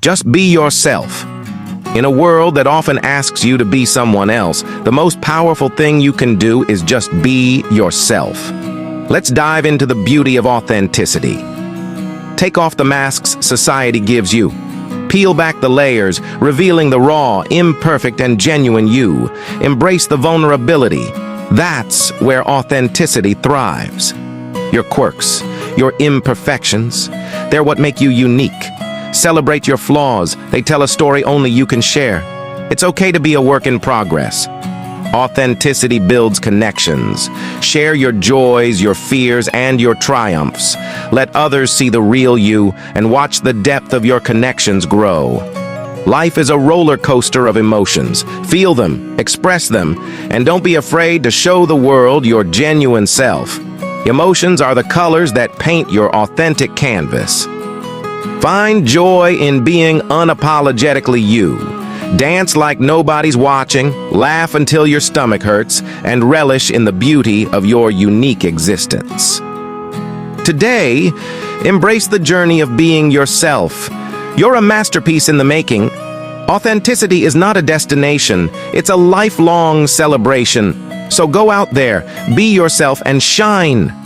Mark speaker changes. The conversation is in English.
Speaker 1: Just be yourself. In a world that often asks you to be someone else, the most powerful thing you can do is just be yourself. Let's dive into the beauty of authenticity. Take off the masks society gives you. Peel back the layers, revealing the raw, imperfect, and genuine you. Embrace the vulnerability. That's where authenticity thrives. Your quirks, your imperfections, they're what make you unique. Celebrate your flaws. They tell a story only you can share. It's okay to be a work in progress. Authenticity builds connections. Share your joys, your fears, and your triumphs. Let others see the real you and watch the depth of your connections grow. Life is a roller coaster of emotions. Feel them, express them, and don't be afraid to show the world your genuine self. Emotions are the colors that paint your authentic canvas. Find joy in being unapologetically you. Dance like nobody's watching, laugh until your stomach hurts, and relish in the beauty of your unique existence. Today, embrace the journey of being yourself. You're a masterpiece in the making. Authenticity is not a destination, it's a lifelong celebration. So go out there, be yourself, and shine.